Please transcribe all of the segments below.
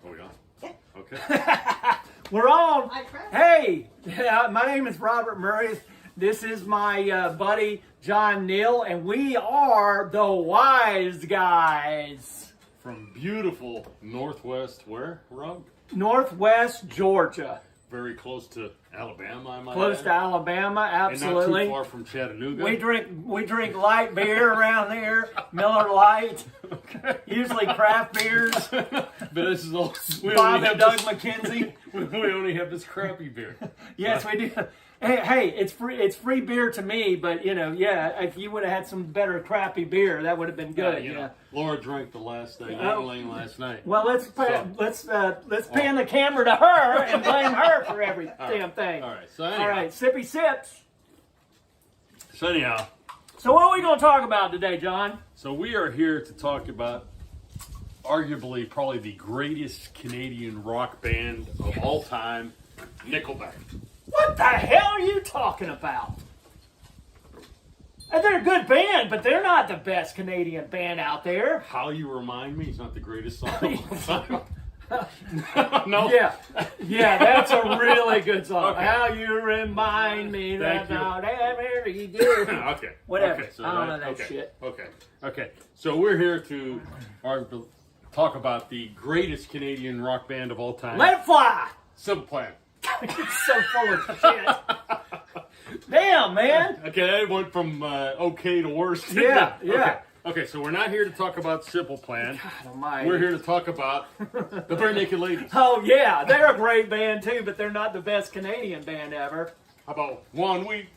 Are we on? Yeah. Okay. We're on. I tried. Hey, my name is Robert Murray. This is my buddy John Neal, and we are the Wise Guys. From beautiful Northwest, where, Rob? Northwest Georgia. Very close to Alabama, I might Close add. to Alabama, absolutely. And not too far from Chattanooga. We drink light beer around here, Miller Lite. Okay. Usually craft beers. But this is all. Bob and Doug McKenzie. We only have this crappy beer. Yes, we do. Hey, it's free. It's free beer to me, but if you would have had some better crappy beer, that would have been good. Laura drank the last Yingling last night. Well, let's pan the camera to her and blame her for every damn thing. All right. So anyhow. All right, sippy sips. So anyhow. So what are we going to talk about today, John? So we are here to talk about arguably probably the greatest Canadian rock band of all time, Nickelback. What the hell are you talking about? And they're a good band, but they're not the best Canadian band out there. How You Remind Me is not the greatest song of all time. No? Yeah, that's a really good song. Okay. How you remind me that Thank you. about every day. Okay. Whatever. Okay, so I don't know that shit. Okay. So we're here to talk about the greatest Canadian rock band of all time. Let it fly. Simple Plan. It's so full of shit. Damn, man. Okay, it went from okay to worse. Yeah. Okay, so we're not here to talk about Simple Plan. God almighty. We're here to talk about the Bare Naked Ladies. Oh, yeah. They're a great band, too, but they're not the best Canadian band ever. How about 1 week?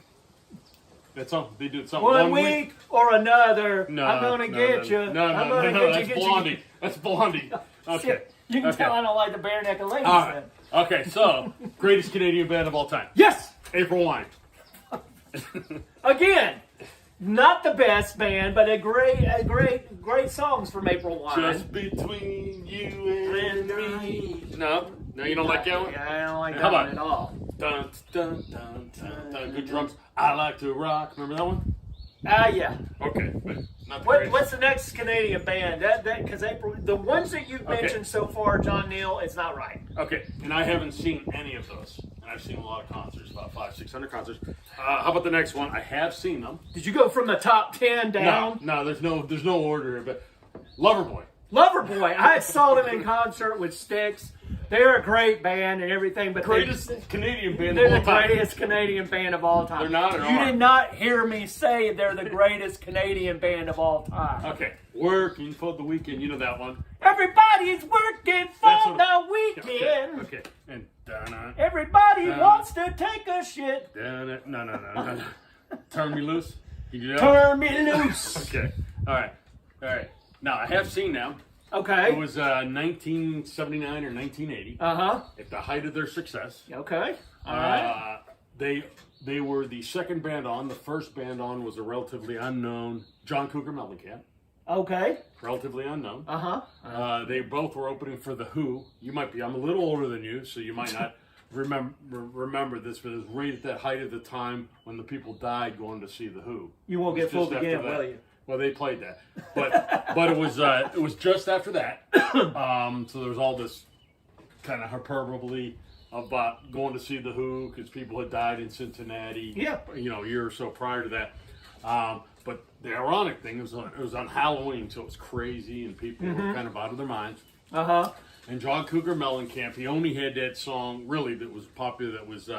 That's something they do. Something One week or another. No, I'm going to get you. No, I'm gonna that's get Blondie. you. That's Blondie. Okay. Shit. You can Okay. tell I don't like the Bare Naked Ladies. All right. Then. Okay, so greatest Canadian band of all time. Yes. April Wine. Again, not the best band, but great songs from April Wine. Just between you and me. No, you don't like that one. Yeah, I don't like How that one about at all. Dun dun dun dun dun. Good drums. I like to rock. Remember that one? Yeah. Okay, but not the greatest. What's the next Canadian band? Because April, the ones that you've mentioned so far, John Neal, it's not right. Okay, and I haven't seen any of those. And I've seen a lot of concerts, about 500-600 concerts. How about the next one? I have seen them. Did you go from the top 10 down? No, there's no order here. But Loverboy. Loverboy. I saw them in concert with Styx. They're a great band and everything, but Greatest Canadian band they're of the all time. greatest Canadian band of all time. They're not or You are? did not hear me say they're the greatest Canadian band of all time. Okay, Working for the Weekend. You know that one. Everybody's working for That's what- the weekend. Okay. And dun Everybody wants to take a shit. no. Turn Me Loose. You do that? Turn me loose. Okay. All right. Now I have seen them. Okay. It was 1979 or 1980. Uh-huh. At the height of their success. Okay. All right. They were the second band on. The first band on was a relatively unknown John Cougar Mellencamp. Okay. Relatively unknown. Uh-huh. They both were opening for The Who. I'm a little older than you, so you might not remember this, but it was right at that height of the time when the people died going to see The Who. You won't It was get fooled just after again, that. will you? Well, they played that, but it was just after that. So there was all this kind of hyperbole about going to see The Who because people had died in Cincinnati. Yeah. A year or so prior to that. But the ironic thing was it was on Halloween, so it was crazy and people were kind of out of their minds. Uh-huh. And John Cougar Mellencamp, he only had that song really that was popular. That was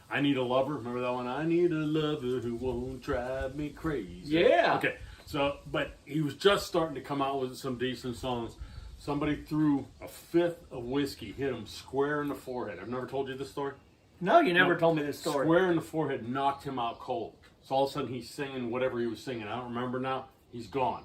"I Need a Lover." Remember that one? I need a lover who won't drive me crazy. Yeah. Okay. So, but he was just starting to come out with some decent songs. Somebody threw a fifth of whiskey, hit him square in the forehead. I've never told you this story. No, you never told me this story. Square in the forehead, knocked him out cold. So all of a sudden he's singing whatever he was singing. I don't remember now. He's gone.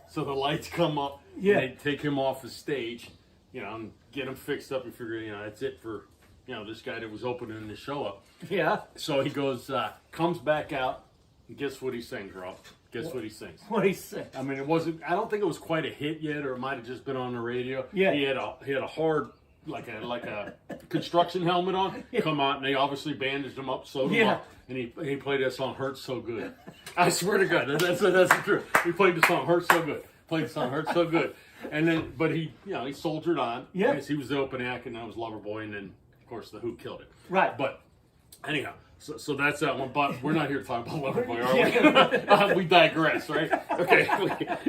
So the lights come up. Yeah. And they take him off the stage, and get him fixed up. And figure, that's it for, this guy that was opening the show up. Yeah. So he goes, comes back out, and guess what he sings, Rob? Guess what he sings? What he said. I mean, I don't think it was quite a hit yet, or it might have just been on the radio. Yeah. He had a hard, like a construction helmet on, come out, and they obviously bandaged him up, sewed him up, and he played that song, Hurts So Good. I swear to God, that's the truth. He played the song, Hurts So Good. Played the song, Hurts So Good. And then, but he, he soldiered on. Yeah. He was the open act, and I was Loverboy, and then, of course, the Who killed it. Right. But anyhow, so that's that one. But we're not here to talk about Loverboy, are we? We digress, right? Okay,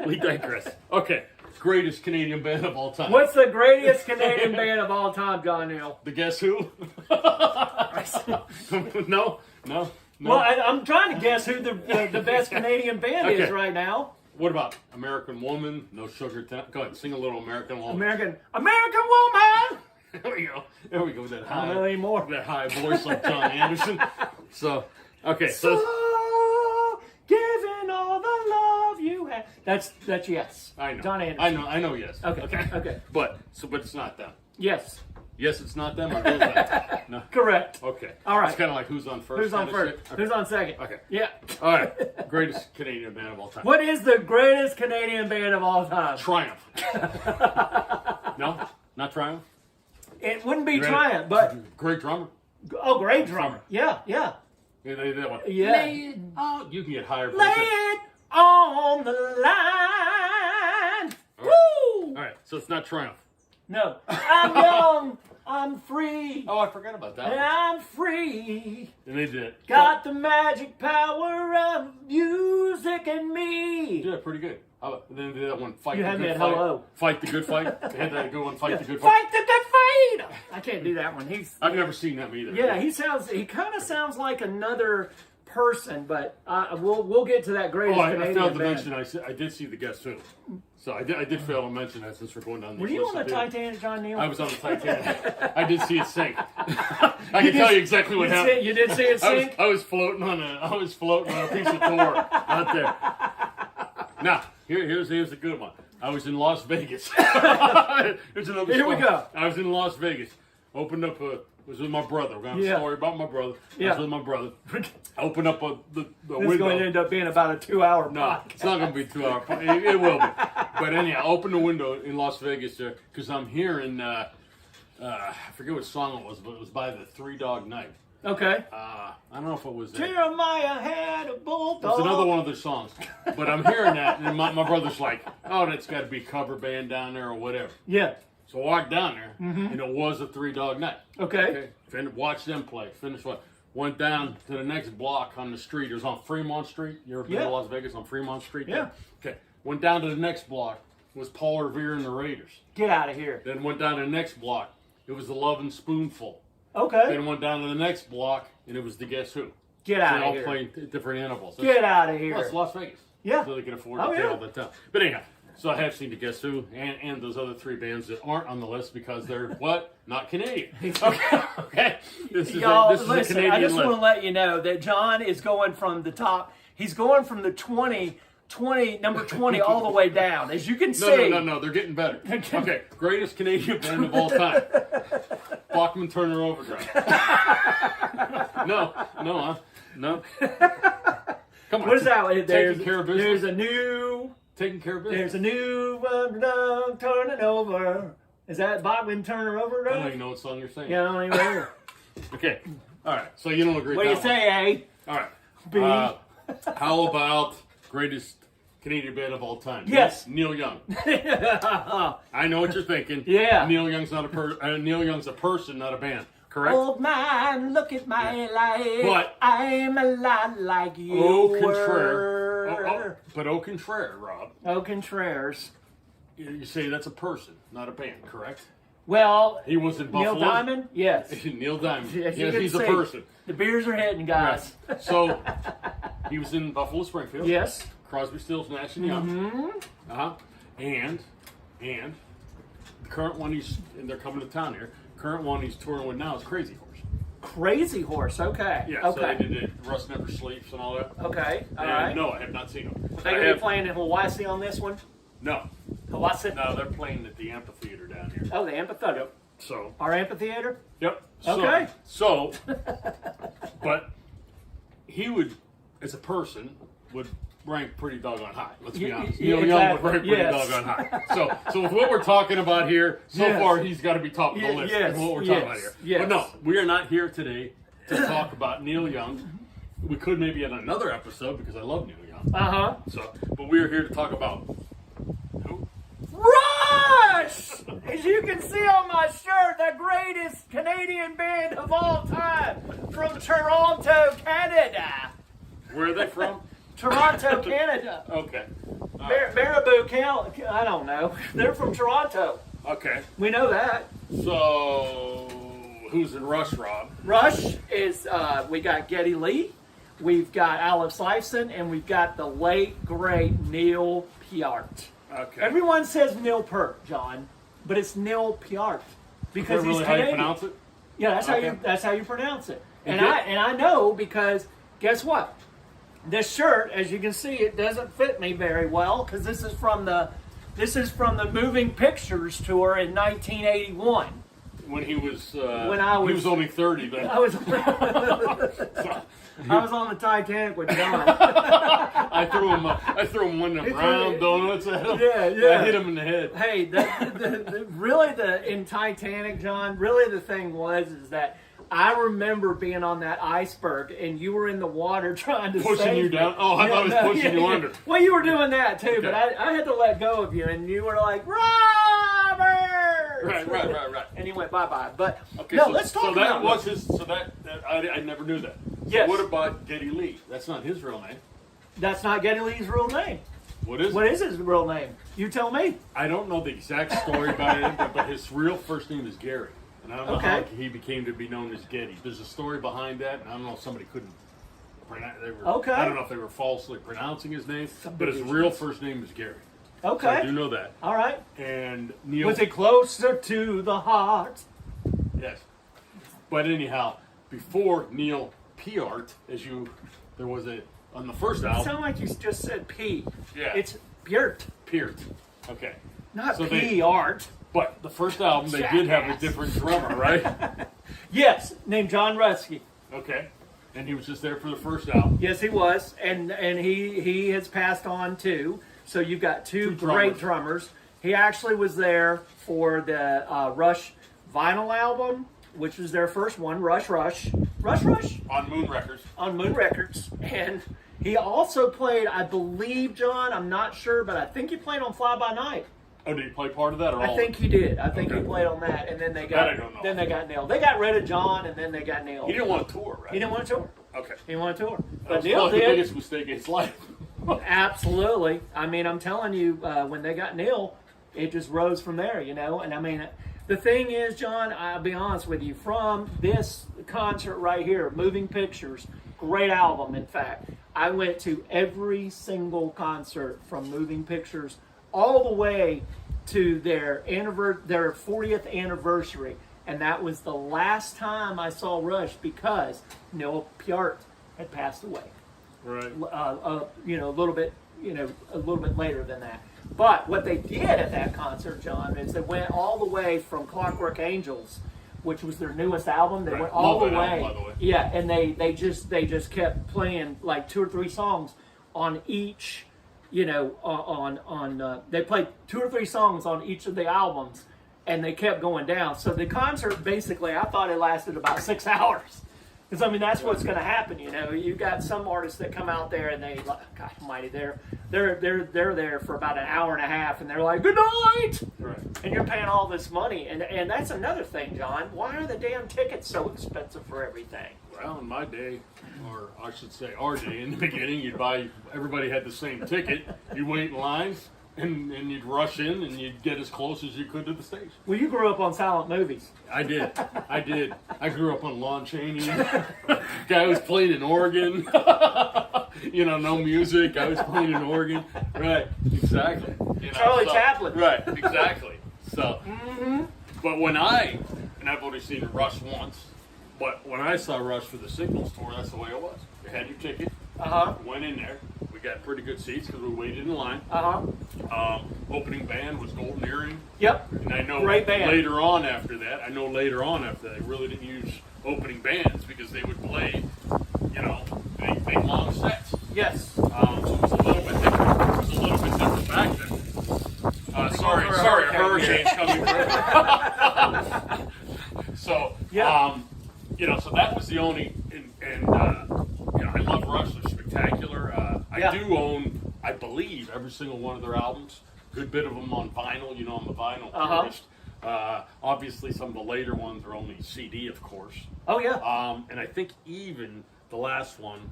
we digress. Okay, greatest Canadian band of all time. What's the greatest Canadian band of all time, John Neal? The Guess Who? No. Well, I'm trying to guess who the best Canadian band is Okay. right now. What about American Woman? No Sugar Town. Go ahead, sing a little American Woman. American Woman. There we go. There we go. With that I don't know anymore. that high voice like John Anderson. So, okay. So giving all the love you have. That's yes. I know. John Anderson. I know. Yes. Okay. But it's not them. Yes. Yes, it's not them. Or who's that? No. Correct. Okay. All right. It's kind of like who's on first. Who's on kinda first? shit. Okay. Who's on second? Okay. Yeah. All right. Greatest Canadian band of all time. What is the greatest Canadian band of all time? Triumph. No, not Triumph. It wouldn't be You ready? Triumph, but Great drummer. great drummer. Yeah. Yeah, they that one. Yeah. Lay it on. You can get higher. Lay it on the line. Woo! All right. So it's not Triumph. No. I'm young. I'm free. Oh, I forgot about that. And one. I'm free. And they did. Got the magic power of music in me. Yeah, pretty good. How about, then they did that one. Fight You the had good me at fight. hello. Fight the good fight. They had that good one. Fight the good fight. Fight the good fight. I can't do that one. I've never seen them either. Yeah, he kind of sounds like another person, but we'll get to that greatest Oh, I Canadian failed to band. mention. I did see the Guess Who. So I did fail to mention that since we're going down. Were this you list on the of bands. Titanic, John Neal? I was on the Titanic. I did see it sink. I can tell you exactly what happened. You did see it sink? I was floating on a piece of tor out there. Now, here's a good one. I was in Las Vegas. Here's another Here we story. go. I was in Las Vegas. Opened up was with my brother. We're going to have a story about my brother. I was with my brother. I opened up the This window. is going to end up being about a 2-hour No, podcast. it's not going to be 2 hours. It will be. But anyhow, I opened the window in Las Vegas there because I'm hearing, I forget what song it was, but it was by the Three Dog Night. Okay. I don't know if it was that. Jeremiah had a bulldog. It's another one of their songs. But I'm hearing that, and my brother's like, oh, that's got to be a cover band down there or whatever. Yeah. So I walked down there, and it was a Three Dog Night. Okay. Watched them play. Finished what? Went down to the next block on the street. It was on Fremont Street. You ever been to Las Vegas on Fremont Street? Yeah. Okay. Went down to the next block. It was Paul Revere and the Raiders. Get out of here. Then went down to the next block. It was the Love and Spoonful. Okay. Then went down to the next block, and it was the Guess Who. Get They out of all here. playing different intervals. Get out of here. Well, it's Las Vegas. Yeah. So they can afford Oh, to yeah. pay all the time. But anyhow, so I have seen the Guess Who and those other three bands that aren't on the list because they're what? Not Canadian. Okay. Okay. This is Y'all, a listen, Canadian I just list. want to let you know that John is going from the top. He's going from the 20, number 20 all the way down. As you can see. No. They're getting better. Okay. Greatest Canadian band of all time. Bachman Turner Overdrive. No. Come on. What is that? Taking care of business. There's a new There's a new one turning over. Is that Bachman Turner I don't Overdrive? even know what song you're saying. Yeah, I don't even know. Okay. All right. So you don't agree What do with you that say, one. All right. B? How about greatest Canadian band of all time? Yes. Neil Young. eh? I know what you're thinking. Yeah. Neil Young's not Neil Young's a person, not a band. Correct. Old man, look at my life. But- I'm a lot like you were. But au contraire, Rob. Oh, Contreras. You say that's a person, not a band. Correct. Well, He was in Neil Buffalo. Diamond? Yes. Neil Diamond. As you Yes, can he's a see, person. The beers are hitting, guys. Right. So he was in Buffalo Springfield. Yes. Crosby, Stills, Nash and Young. Mm-hmm. And the current one and they're coming to town here. Current one he's touring with now is Crazy Horse. Crazy Horse. Okay. Yeah. Okay. So they did it. Rust Never Sleeps and all that. Okay. All And right. No, I have not seen them. They're going to be playing in Hawaii on this one? No, Hawaii? no, they're playing at the amphitheater down here. Oh, the amphitheater. So. Our amphitheater? Yep. So, Okay. So, but he would, as a person, would rank pretty doggone high. Let's be honest. Yeah, Neil Young would exactly. rank pretty Yes. doggone high. So with what we're talking about here, so Yes. far he's got to be top of the list. Yes, With what we're yes, talking about here. yes. But no, we are not here today to talk about Neil Young. We could maybe in another episode because I love Neil Young. Uh-huh. So, but we are here to talk about who? Rob can see on my shirt, the greatest Canadian band of all time from Toronto, Canada. Where are they from? Toronto, Canada. Okay. Baraboo Count, I don't know. They're from Toronto. Okay. We know that. So, who's in Rush, Rob? Rush is, we got Geddy Lee, we've got Alex Lifeson, and we've got the late, great Neil Peart. Okay. Everyone says Neil Peart, John, but it's Neil Peart because Is that he's really how you Canadian. pronounce it? Yeah, Okay. that's how you pronounce it. You And did? I know because guess what? This shirt, as you can see, it doesn't fit me very well because this is from the Moving Pictures tour in 1981. When he was, He he was only 30 then. I was I was on the Titanic with John. I threw him one of them round donuts at him. Yeah. I hit him in the head. Hey, in Titanic, John, really the thing is that I remember being on that iceberg and you were in the water trying to Pushing save you me. down? Oh, I thought it was pushing you under. Well, you were doing that too, but Okay. I had to let go of you and you were like, Robert! Right. And he went bye-bye. But Okay, no, so, let's talk so about that was his. So that I never knew that. Yes. What about Geddy Lee? That's not his real name. That's not Geddy Lee's real name. What is What it? is his real name? You tell me. I don't know the exact story about it, but his real first name is Gary. And I don't know how Okay. he became to be known as Geddy. There's a story behind that, and I don't know if somebody couldn't pronounce. Okay. I don't know if they were falsely pronouncing his name, but his real first name is Gary. So I Okay. do know that. All right. And Neil. Was it closer to the heart? Yes. But anyhow, before Neil Peart, there was on the first It album. sounded like you just said P. Yeah. It's Peart, Peart. Okay. not So P art. But the first album, they did have a Jackass. different drummer, right? Yes, named John Rusky. Okay. And he was just there for the first album. Yes, he was, and he has passed on too. So you've got two great drummers. He actually was there for the Rush vinyl album, which was their first one, Rush, On Moon Records. on Moon Records, and he also played, I believe, John. I'm not sure, but I think he played on Fly By Night. Oh, did he play part of that or all I think he did. I think he Okay. played on that, and then they That I got don't know. then they got nailed. They got rid of John, and then they got nailed. He didn't want to tour, right? He didn't want to tour. Okay. He didn't want to tour. That But was Neil probably the did. biggest mistake in his life. Absolutely. I mean, I'm telling you, when they got Neil, it just rose from there, you know. And I mean, the thing is, John, I'll be honest with you, from this concert right here, Moving Pictures, great album, in fact. I went to every single concert from Moving Pictures all the way to their 40th anniversary. And that was the last time I saw Rush because Neil Peart had passed away. Right. A little bit later than that. But what they did at that concert, John, is they went all the way from Clockwork Angels, which was their newest album. They Right. went all Love the that way. album, by the way. Yeah, and they just kept playing like 2 or 3 songs on each. They played 2 or 3 songs on each of the albums, and they kept going down. So the concert basically, I thought it lasted about 6 hours. Because, I mean, that's what's going to happen, you know. You've got some artists that come out there and they, God almighty, they're there for about an hour and a half and they're like, good night! Right. And you're paying all this money. And that's another thing, John. Why are the damn tickets so expensive for everything? Well, in my day, or I should say our day, in the beginning, everybody had the same ticket. You wait in lines, and you'd rush in, and you'd get as close as you could to the stage. Well, you grew up on silent movies. I did. I grew up on Lon Chaney. Guy was playing an organ. No music. I was playing an organ. Right, exactly. Charlie Chaplin. Right, exactly. So, but and I've only seen Rush once, but when I saw Rush for the Signals tour, that's the way it was. You had your ticket, went in there. We got pretty good seats because we waited in line. Opening band was Golden Earring. Yep. And I know Great band. later on after that, they really didn't use opening bands because they would play, big long sets. Yes. So it was a little bit different. It was a little bit different back then. Sorry, a hurricane's coming through. So, Yeah. So that was the only, I love Rush. They're spectacular. I do own, I believe, every single one of their albums. Good bit of them on vinyl. I'm a vinyl purist. Obviously, some of the later ones are only CD, of course. Oh yeah. And I think even the last one,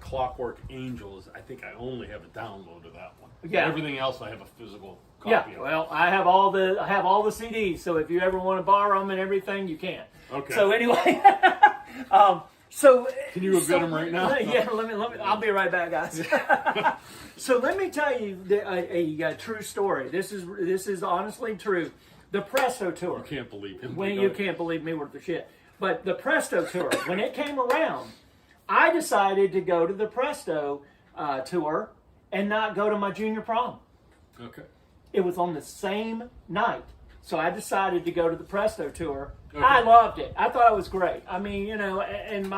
Clockwork Angels, I think I only have a download of that one. Yeah. Everything else I have a physical copy Yeah. of. Well, I have all the CDs, so if you ever want to borrow them and everything, you can. Okay. So anyway, so Can you go get them right now? Yeah. Let me. I'll be right back, guys. So let me tell you a true story. This is honestly true. The Presto tour. You can't believe him. When you can't believe me worth the shit. But the Presto tour, when it came around, I decided to go to the Presto tour and not go to my junior prom. Okay. It was on the same night. So I decided to go to the Presto tour. Okay. I loved it. I thought it was great. I mean, you know, and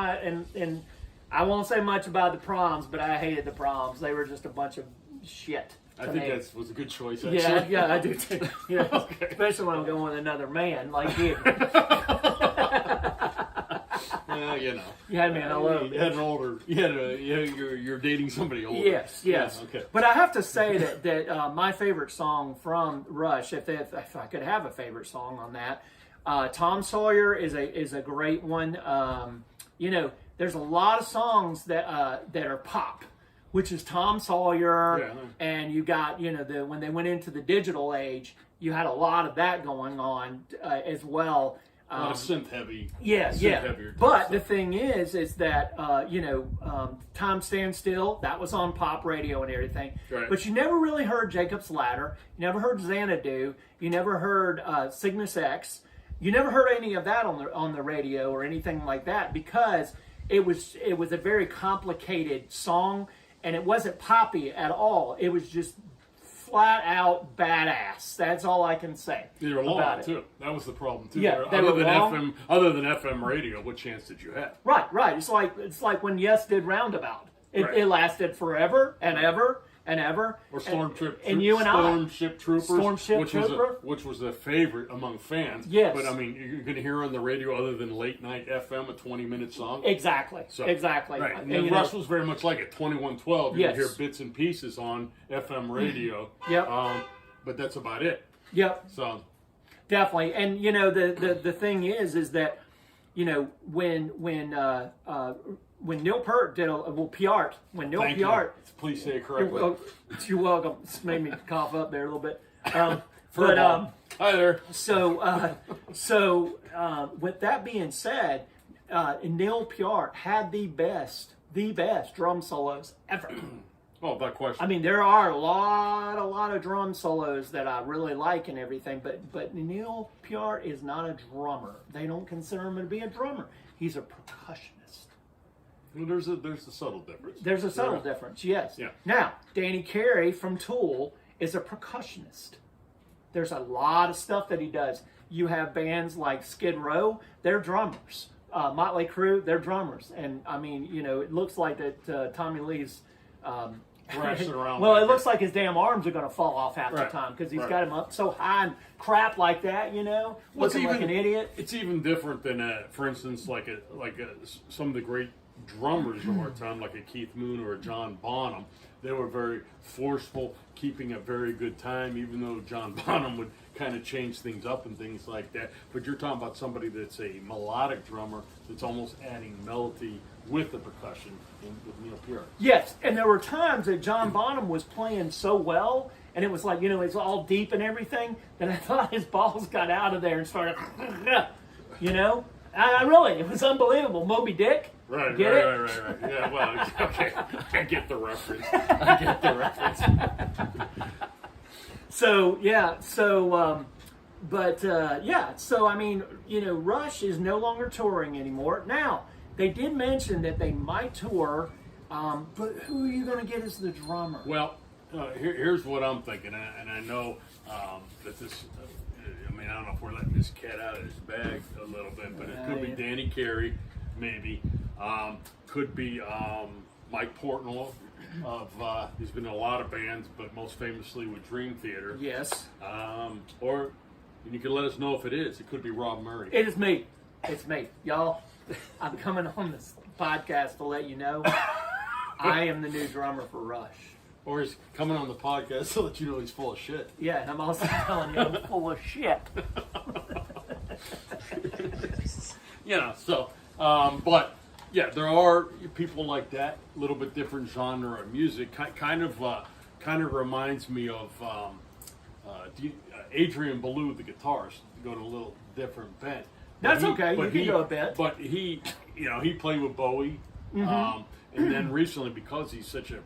I won't say much about the proms, but I hated the proms. They were just a bunch of shit. I think that was a good choice, actually. Yeah, I do too. Yeah, Okay. especially when I'm going with another man like you. Well, you know. You had me on a low. You had an older. You're dating somebody older. Yes. Yeah, okay. But I have to say that my favorite song from Rush, if I could have a favorite song on that, Tom Sawyer is a great one. You know, there's a lot of songs that are pop, which is Tom Sawyer, and you got, you know, when they went into the digital age, you had a lot of that going on as well. A lot of synth heavy. Yeah. But the thing is that you know, Time Stands Still, that was on pop radio and everything. Right. But you never really heard Jacob's Ladder. You never heard Xanadu. You never heard Cygnus X. You never heard any of that on the radio or anything like that, because it was a very complicated song, and it wasn't poppy at all. It was just flat out badass. That's all I can say. They were long about it. too. That was the problem too. Yeah, they were long. Other than FM radio, what chance did you have? Right. It's like when Yes did Roundabout. It lasted forever and ever and ever. Or Stormship Trooper, which was a favorite among fans. Yes. But I mean, you're going to hear on the radio, other than late night FM, a 20-minute song. Exactly. Right. And Rush was very much like it. 2112. You could hear bits and pieces on FM radio. Yep. But that's about it. Yep. So. Definitely. And you know, the thing is that, you know, when Neil Peart did Peart, when Neil Peart. Please say it correctly. You're welcome. This made me cough up there a little bit. Hi there. So with that being said, Neil Peart had the best drum solos ever. Oh, that question. I mean, there are a lot of drum solos that I really like and everything, but Neil Peart is not a drummer. They don't consider him to be a drummer. He's a percussionist. Well, there's a subtle difference. There's a subtle difference, yes. Yeah. Now, Danny Carey from Tool is a percussionist. There's a lot of stuff that he does. You have bands like Skid Row, they're drummers. Motley Crue, they're drummers. And, I mean, you know, it looks like that Tommy Lee's... thrashing around. Well, it looks like his damn arms are going to fall off half the Right. time because he's Right. got him up so high and crap like that, you know, looking like an idiot. It's even different than, for instance, some of the great drummers of our time, like a Keith Moon or a John Bonham. They were very forceful, keeping a very good time, even though John Bonham would kind of change things up and things like that. But you're talking about somebody that's a melodic drummer that's almost adding melody with the percussion with Neil Peart. Yes, and there were times that John Bonham was playing so well, and it was like, you know, it's all deep and everything, that I thought his balls got out of there and started, you know? I really, it was unbelievable. Moby Dick. Right. Get it? Right. Yeah, well, okay. I get the reference. So, I mean, you know, Rush is no longer touring anymore. Now, they did mention that they might tour, but who are you going to get as the drummer? Well, here's what I'm thinking, and I know that this... I mean, I don't know if we're letting this cat out of his bag a little bit, but it could be Danny Carey, maybe. Could be Mike Portnoy. He's been in a lot of bands, but most famously with Dream Theater. Yes. Or you can let us know if it is. It could be Rob Murray. It is me. It's me. Y'all, I'm coming on this podcast to let you know I am the new drummer for Rush. Or he's coming on the podcast so that you know he's full of shit. Yeah, and I'm also telling you I'm full of shit. You know, so, but yeah, there are people like that, a little bit different genre of music. Kind of reminds me of Adrian Belew, the guitarist, going a little different bent. That's okay. You can go a bit. But he, you know, he played with Bowie, and then recently, because he's such a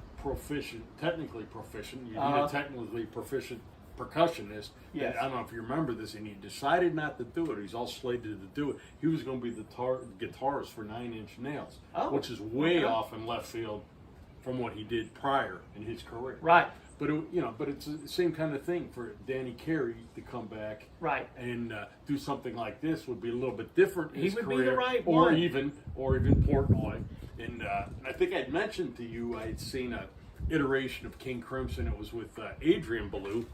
technically proficient, you need a technically proficient percussionist. Yes. I don't know if you remember this, and he decided not to do it. He's all slated to do it. He was going to be the guitarist for 9 Inch Nails, which is way off in left field from what he did prior in his career. Right. But but it's the same kind of thing for Danny Carey to come back, right, and do something like this would be a little bit different in his career, be the right or one. even Portnoy. And I think I'd mentioned to you I'd seen a iteration of King Crimson. It was with Adrian Belew,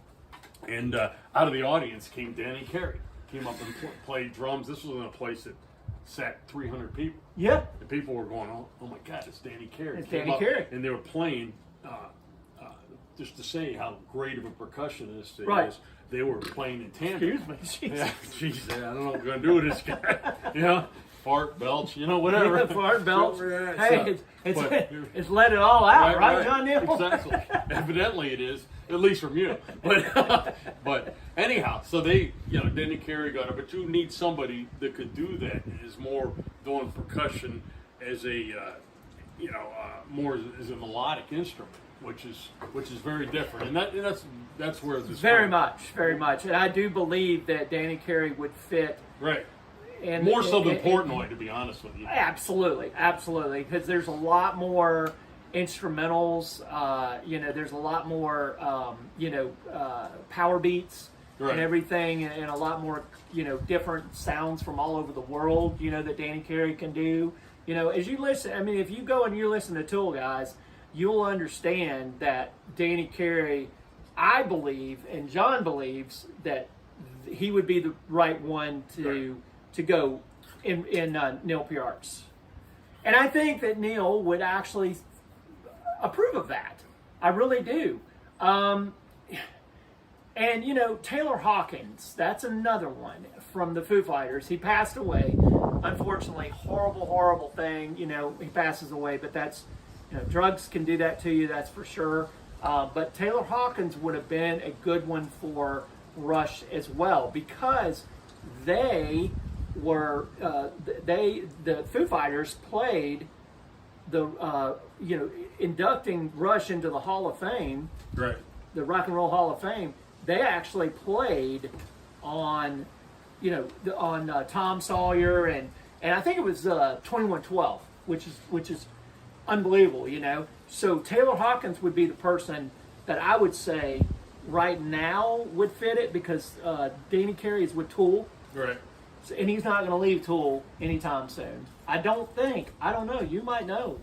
and out of the audience came Danny Carey. Came up and played drums. This was in a place that sat 300 people. Yeah. And people were going, oh my God, it's Danny Carey. It's Danny Carey. And they were playing. Just to say how great of a percussionist it is, they were playing in tandem. Excuse me. Yeah, geez, I don't know what I'm going to do with this guy. You know, fart, belch, whatever. Yeah, fart, belch. Hey, so, it's let it all out, right, John Neal? Exactly. Evidently it is, at least from you. But anyhow, so they, Danny Carey got it, but you need somebody that could do that, is more doing percussion as a, more as a melodic instrument. Which is very different, and that's where this very much, and I do believe that Danny Carey would fit right, and more so than Portnoy, to be honest with you. Absolutely, because there's a lot more instrumentals. There's a lot more power beats and everything, and a lot more different sounds from all over the world. That Danny Carey can do. As you listen, I mean, if you go and you listen to Tool, guys, you'll understand that Danny Carey, I believe, and John believes, that he would be the right one to go in Neil Peart's. And I think that Neil would actually approve of that. I really do. And, Taylor Hawkins, that's another one from the Foo Fighters. He passed away. Unfortunately, horrible thing. He passes away, but that's... drugs can do that to you, that's for sure. But Taylor Hawkins would have been a good one for Rush as well, because they were the Foo Fighters played the inducting Rush into the Hall of Fame, right? The Rock and Roll Hall of Fame. They actually played on on Tom Sawyer and I think it was 2112, which is unbelievable, So Taylor Hawkins would be the person that I would say right now would fit it, because Danny Carey is with Tool. Right. So, and he's not going to leave Tool anytime soon. I don't know. You might know.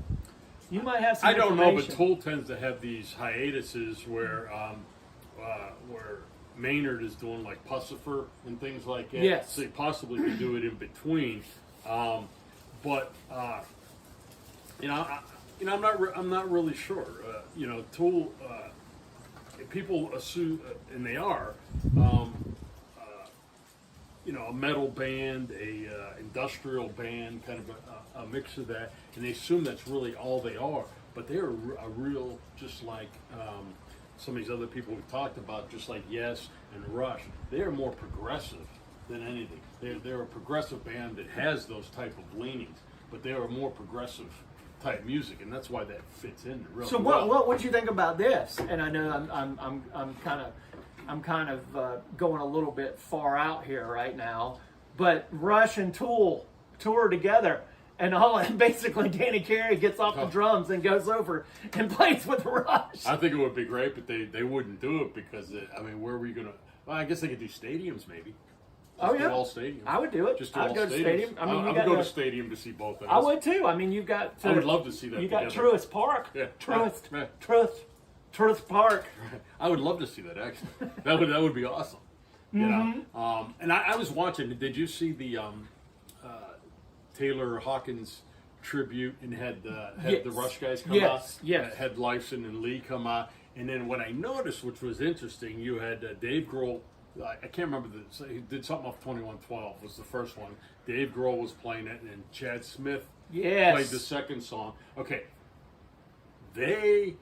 You might have some information. I don't know, but Tool tends to have these hiatuses where Maynard is doing like Pussifer and things like that. Yes. So he possibly could do it in between. I'm not really sure. Tool. People assume, and they are, a metal band, a industrial band, kind of a mix of that, and they assume that's really all they are. But they're a real, just like some of these other people we've talked about, just like Yes and Rush. They are more progressive than anything. They're a progressive band that has those type of leanings, but they are more progressive type music, and that's why that fits in really so well. What would you think about this? And I know I'm kind of going a little bit far out here right now, but Rush and Tool tour together, and basically Danny Carey gets off the drums and goes over and plays with Rush. I think it would be great, but they wouldn't do it because where were you gonna? Well, I guess they could do stadiums maybe. Just do all stadiums. I would do it. I'd go to stadium. I would go to stadium to see both of us. I would too. You've got. I would love to see that. You got Truist Park. Yeah. Truist Park. I would love to see that actually. That would be awesome. And I was watching. Did you see the Taylor Hawkins tribute and had the Rush guys come out? Yes. Had Lifeson and Lee come out, and then what I noticed, which was interesting, you had Dave Grohl I can't remember he did something off 2112 was the first one. Dave Grohl was playing it, and then Chad Smith played the second song. Okay, I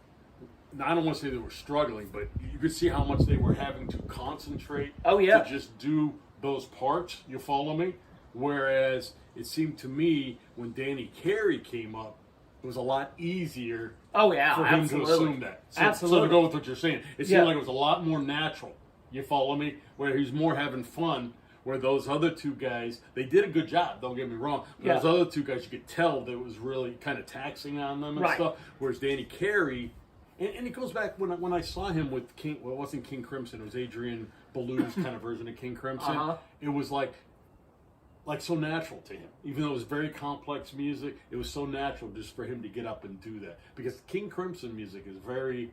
don't want to say they were struggling, but you could see how much they were having to concentrate. Oh yeah, to just do those parts. You follow me? Whereas it seemed to me when Danny Carey came up, it was a lot easier. Oh yeah, for him to assume that. So to go with what you're saying, it seemed like it was a lot more natural. You follow me? Where he's more having fun. Where those other two guys, they did a good job. Don't get me wrong. But those other two guys, you could tell that it was really kind of taxing on them and stuff. Whereas Danny Carey, and it goes back when I saw him with King. Well, it wasn't King Crimson. It was Adrian Belew's kind of version of King Crimson. It was like so natural to him. Even though it was very complex music, it was so natural just for him to get up and do that. Because King Crimson music is very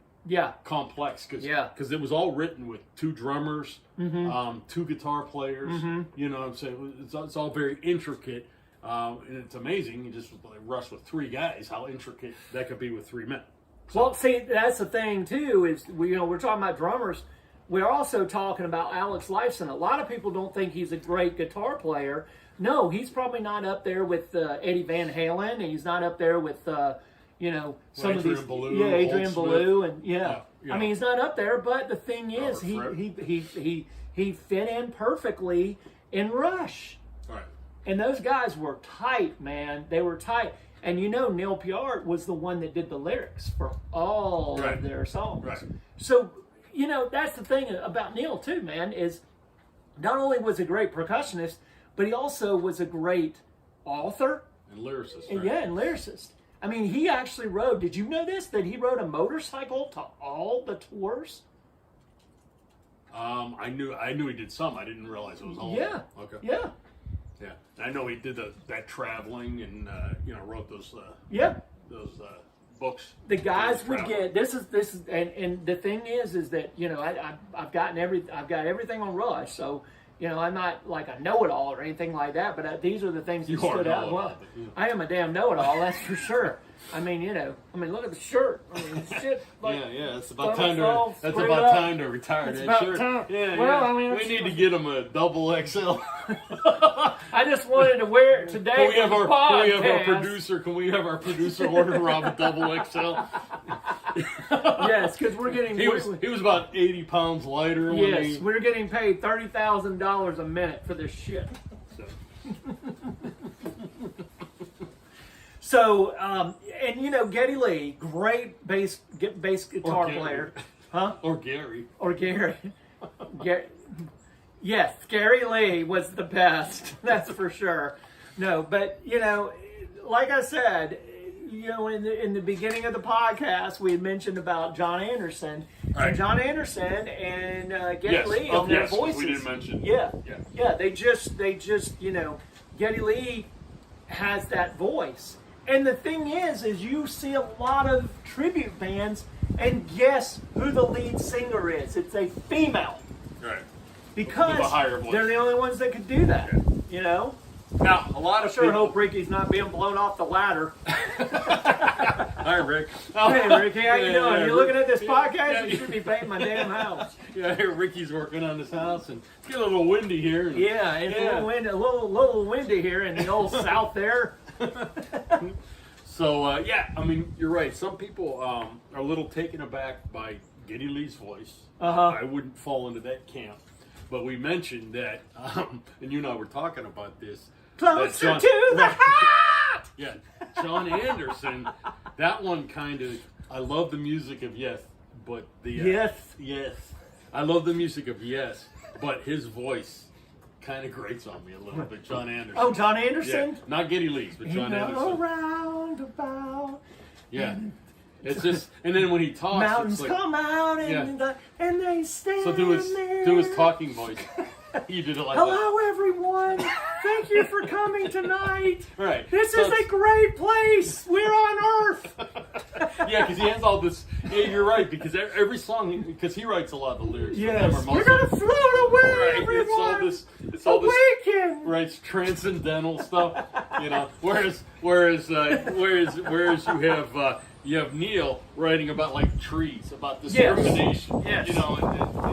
complex. Because it was all written with two drummers, two guitar players. You know what I'm saying? It's all very intricate. And it's amazing. You just like Rush with three guys, how intricate that could be with three men. So, well, see, that's the thing, too, is we're talking about drummers. We're also talking about Alex Lifeson. A lot of people don't think he's a great guitar player. No, he's probably not up there with Eddie Van Halen, and he's not up there with, some of these. Adrian Belew, and I mean, he's not up there. But the thing is, he fit in perfectly in Rush. Right. And those guys were tight, man. They were tight. And Neil Peart was the one that did the lyrics for all of their songs. Right. So, that's the thing about Neil, too, man, is not only was he a great percussionist, but he also was a great author. And lyricist. And lyricist. I mean, he actually rode, did you know this, that he rode a motorcycle to all the tours? I knew he did some. I didn't realize it was all. Yeah. Okay. Yeah. Yeah. I know he did that traveling and, wrote those books. The guys would get, this is, and the thing is that, I've got everything on Rush, so, I'm not like a know-it-all or anything like that, but these are the things that stood out. Well, I am a damn know-it-all, that's for sure. I mean, look at the shirt. I mean, shit. Like, it's about time to retire that shirt. Time. Yeah, well, I mean, we need to get him a double XL. I just wanted to wear it today. Can we have our producer order Rob a double XL? Yes, because we're getting. He was about 80 pounds lighter. Yes, we're getting paid $30,000 a minute for this shit. So, and Geddy Lee, great bass guitar player, huh? Or Gary. Yes, Gary Lee was the best. That's for sure. No, but like I said, in the beginning of the podcast, we had mentioned about John Anderson, and John Anderson and Geddy Lee on their voices. We didn't mention. Yeah. They just Geddy Lee has that voice. And the thing is you see a lot of tribute bands, and guess who the lead singer is? It's a female. Right. Because they're the only ones that could do that, Now, a lot of people hope Ricky's not being blown off the ladder. Hi, Rick. Hey, Ricky, how you doing? You looking at this podcast? You should be painting my damn house. Yeah, I hear Ricky's working on his house, and it's getting a little windy here. It's a little windy here in the old South there. So, I mean, you're right. Some people are a little taken aback by Geddy Lee's voice. I wouldn't fall into that camp. But we mentioned that, and you and I were talking about this. Closer to the heart! Yeah, John Anderson, that one kind of, I love the music of Yes, but the... Yes. I love the music of Yes, but his voice kind of grates on me a little bit. John Anderson. Oh, John Anderson? Yeah, not Geddy Lee's, but John Anderson. Around about. Yeah. It's just, and then when he talks, mountains it's like, come out and they stand so do his talking voice. You did it like Hello, everyone. Thank you for coming tonight. Right. This is a great place. We're on Earth. Yeah, because he has all this. Yeah, you're right. Because every song, because he writes a lot of the lyrics. Yes. We're gonna float away, everyone. It's all Awaken. This, right? It's transcendental stuff. Whereas you have you have Neil writing about like trees, about Yes. discrimination. Yes. You know,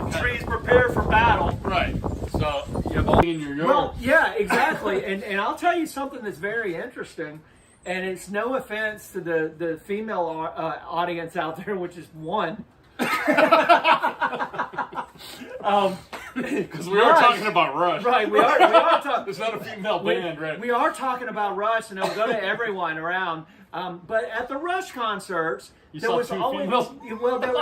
and Trees prepare for battle. right. So you have all in your yard. Well, yeah, exactly. and I'll tell you something that's very interesting, and it's no offense to the female audience out there, which is one. Because we are talking about Rush. Right, we are talking. It's not a female band, right? We are talking about Rush, and it'll go to everyone around. But at the Rush concerts, You there saw was two always females?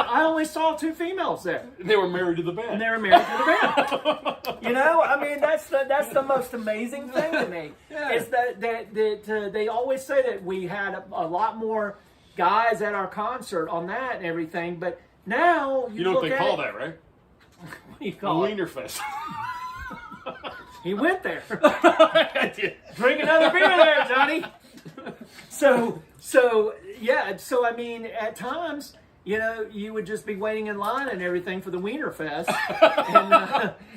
I only saw two females there. They were married to the band. And they were married to the band. You know, I mean, that's the most amazing thing to me. Yeah. Is that they always say that we had a lot more guys at our concert on that and everything, but now You know what they call that, right? What do you call it? Wienerfest. He went there. I did. Drink another beer there, Johnny. So yeah. So I mean, at times, you know, you would just be waiting in line and everything for the Wienerfest,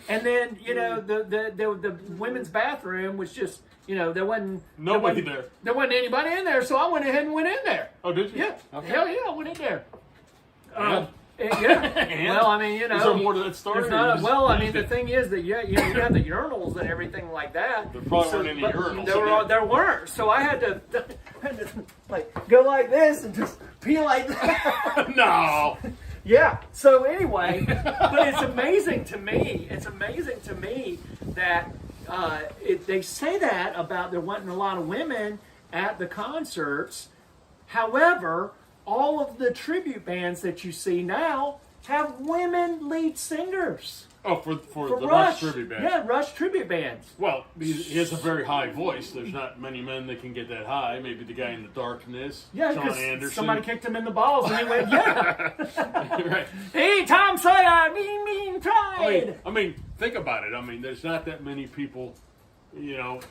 and then you know the women's bathroom was just, you know, there wasn't Nobody there. There wasn't anybody in there, so I went ahead and went in there. Oh, did you? Yeah. Okay. Hell yeah, I went in there. And? Yeah. Well, I mean, you know. Is there more to that story? There's or not, you well, I just- mean, the thing is that you have the urinals and everything like that. There probably weren't any but urinals. There weren't, so I had to like go like this and just pee like that. No. Yeah. So anyway, but it's amazing to me. It's amazing to me that they say that about there wasn't a lot of women at the concerts. However, all of the tribute bands that you see now have women lead singers. Oh, for the Rush tribute band. Yeah, Rush tribute bands. Well, he has a very high voice. There's not many men that can get that high. Maybe the guy in the darkness, Yeah, John because Anderson. somebody kicked him in the balls and he went, yeah. Right. Hey, Tom Sawyer, mean pride. I mean, think about it. I mean, there's not that many people, you know,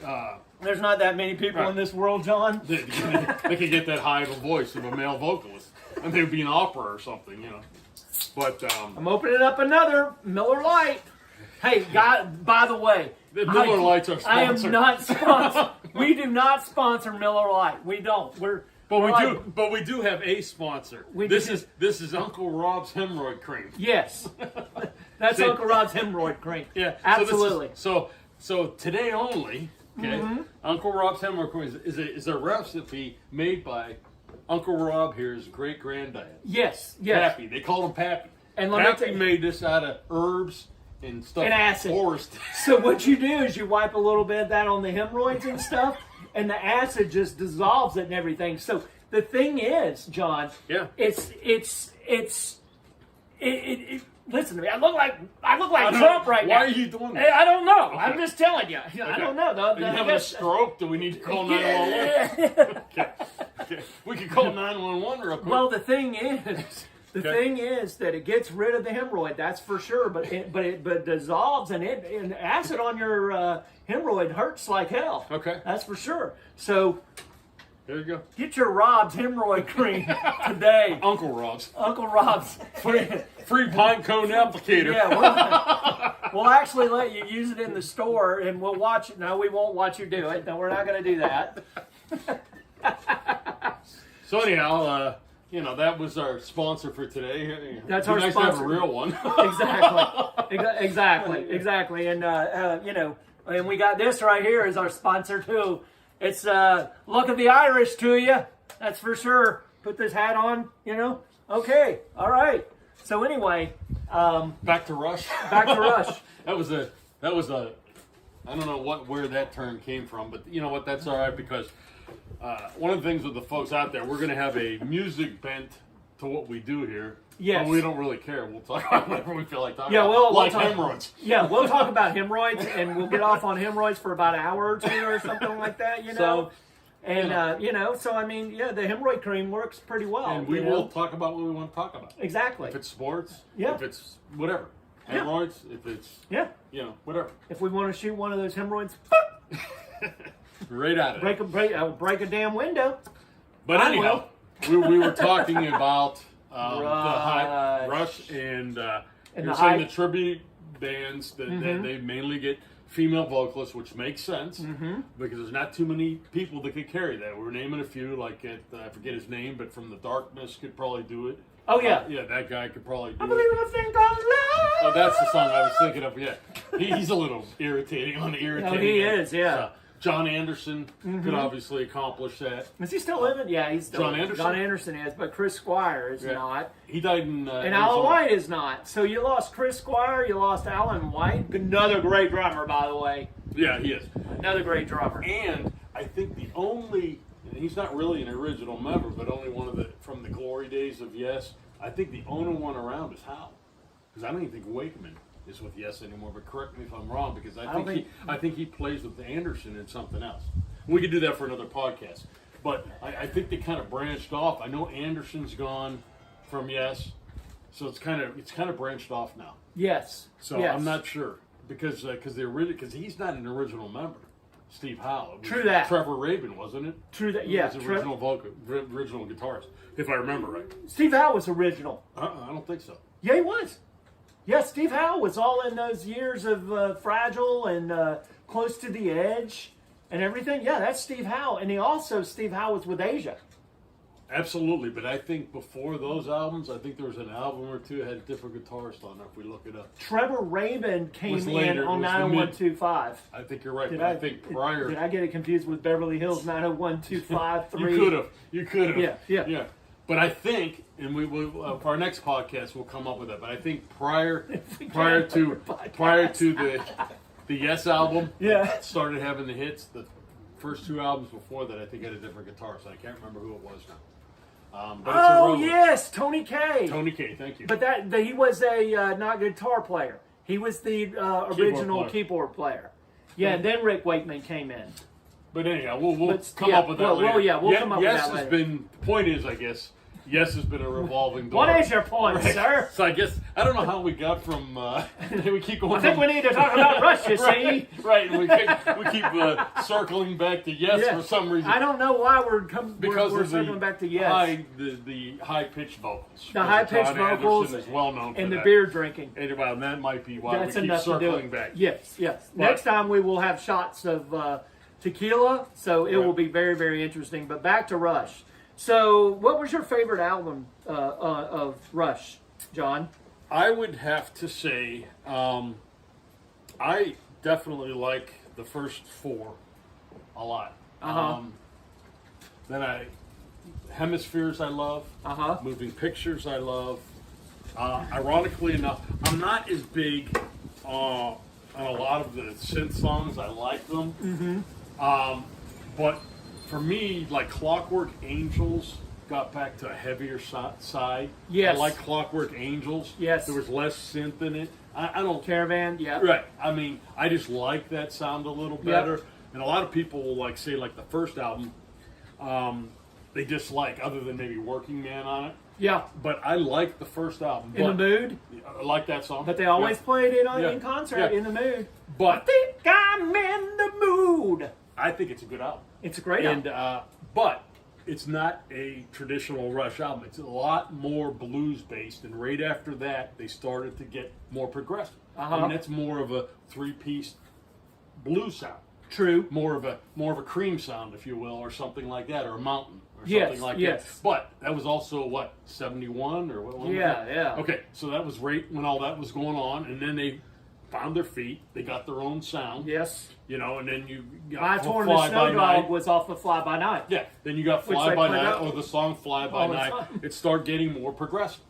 There's not that many people in this world, John. that can get that high of a voice of a male vocalist. And they would be an opera or something, you know. But I'm opening up another Miller Lite. Hey, by the way, the Miller Lights are I am sponsored. not sponsored. We do not sponsor Miller Lite. We don't. But we do have a sponsor. This do. is Uncle Rob's hemorrhoid cream. Yes, that's See? Uncle Rob's hemorrhoid cream. Yeah, absolutely. So today only, okay, Mm-hmm. Uncle Rob's hemorrhoid cream is a recipe made by Uncle Rob here's great granddad. Yes. Pappy. They call him Pappy. And let me tell Pappy you- made this out of herbs and stuff. And acid. Forest. So what you do is you wipe a little bit of that on the hemorrhoids and stuff, and the acid just dissolves it and everything. So the thing is, John, Yeah. it's listen to me. I look like Trump right now. Why are you doing that? I don't know. I'm just telling you. I don't know. Are you having a stroke? Do we need to call 911? Okay. We can call 911 real quick. Well, the thing is, that it gets rid of the hemorrhoid. That's for sure. But it dissolves, and acid on your hemorrhoid hurts like hell. Okay. That's for sure. So There you go. get your Rob's hemorrhoid cream today. Uncle Rob's. Uncle Rob's. Free pine cone applicator. Yeah, we'll actually let you use it in the store, and we'll watch it. No, we won't watch you do it. No, we're not going to do that. So anyhow, that was our sponsor for today. That's It'd be our nice to have a sponsor. real one. Exactly. And and we got this right here as our sponsor too. It's look at the Irish to you. That's for sure. Put this hat on. Okay. All right. So anyway, Back to Rush. back to Rush. That was a. I don't know where that term came from, but you know what? That's all right because one of the things with the folks out there, we're going to have a music bent to what we do here. Yes. But we don't really care. We'll talk about whatever we feel like talking Yeah, about. we'll like talk- hemorrhoids. Yeah, we'll talk about hemorrhoids, and we'll get off on hemorrhoids for about an hour or two or something like that, So, And, so I mean, yeah, the hemorrhoid cream works pretty well. And we you will know? talk about what we want to talk about. Exactly. If it's sports, Yeah. if it's whatever. Hemorrhoids, if it's, Yeah. whatever. If we want to shoot one of those hemorrhoids, Right out of it. break a damn window. But I anyhow, we were talking about Rush. Rush and And you're the saying hype. the tribute bands that they mainly get female vocalist, which makes sense because there's not too many people that could carry that. We're naming a few, like I forget his name, but From the Darkness could probably do it. Oh yeah, yeah, that guy could probably do I believe in a thing called love. Oh, that's the song I was thinking of. Yeah, he's a little irritating on the irritating. Oh, he is. Yeah. John Anderson could obviously accomplish that. Is he still living? Yeah, he's still John living. Anderson? John Anderson is, but Chris Squire is not. He died in. And Alan White is not. So you lost Chris Squire, you lost Alan White. Another great drummer, by the way. Yeah, he is. Another great drummer. And I think the only, he's not really an original member, but only one of the, from the glory days of Yes, I think the only one around is Hal. Because I don't even think Wakeman is with Yes anymore, but correct me if I'm wrong, because I think he plays with Anderson in something else. We could do that for another podcast. But I think they kind of branched off. I know Anderson's gone from Yes, so it's kind of branched off now. Yes. So yes. I'm not sure because he's not an original member. Steve Howe. True that. Trevor Rabin, wasn't it? True that. Yeah. He was original guitarist, if I remember right. Steve Howe was original. I don't think so. Yeah, he was. Yeah, Steve Howe was all in those years of Fragile and Close to the Edge and everything. Yeah, that's Steve Howe. And Steve Howe was with Asia. Absolutely, but I think before those albums, I think there was an album or two that had a different guitarist on it, if we look it up. Trevor Rabin came later. in on 90125. I think you're right, I think prior... Did I get it confused with Beverly Hills 901-253? You could have. Yeah. But I think, and we will for our next podcast, we'll come up with that. But I think prior to the Yes album, started having the hits. The first two albums before that, I think had a different guitarist. I can't remember who it was now. But yes, Tony Kaye. Tony Kaye, thank you. But he was a not guitar player. He was the original keyboard player. Yeah, and then Rick Wakeman came in. But anyhow, we'll come up with that later. We'll come up with that later. The point is, I guess, Yes has been a revolving door. What is your point, sir? So I guess, I don't know how we got from, we keep going I think we need to talk about Rush, you see. Right, and we keep circling back to Yes for some reason. I don't know why we're circling back to Yes. The high-pitched vocals. The high-pitched vocals is well known for and the that. beer drinking. And that might be why That's we keep enough circling back. Yes. Next time we will have shots of tequila, so it will be very, very interesting. But back to Rush. So, what was your favorite album of Rush, John? I would have to say, I definitely like the first four a lot. Then Hemispheres I love. Moving Pictures I love. Ironically enough, I'm not as big on a lot of the synth songs. I like them. But for me, like Clockwork Angels got back to a heavier side. Yes. I like Clockwork Angels. Yes. There was less synth in it. I don't... Caravan, yeah. Right. I mean, I just like that sound a little better. Yep. And a lot of people will say the first album, they dislike, other than maybe Working Man on it. Yeah. But I like the first album. In the Mood? I like that song. But they always played it in concert, In the Mood. But I think I'm in the mood. I think it's a good album. It's a great album. But it's not a traditional Rush album. It's a lot more blues-based. And right after that, they started to get more progressive. I mean, that's more of a three-piece blues sound. True. More of a Cream sound, if you will, or something like that, or a Mountain, or something like that. But that was also, 71 or what? Yeah. Okay, so that was right when all that was going on, and then they found their feet. They got their own sound. Yes. And then you got My Torn to Snow Dog was off of Fly By Night. Yeah. Then you got Fly By Night, or the song Fly By Night. It started getting more progressive.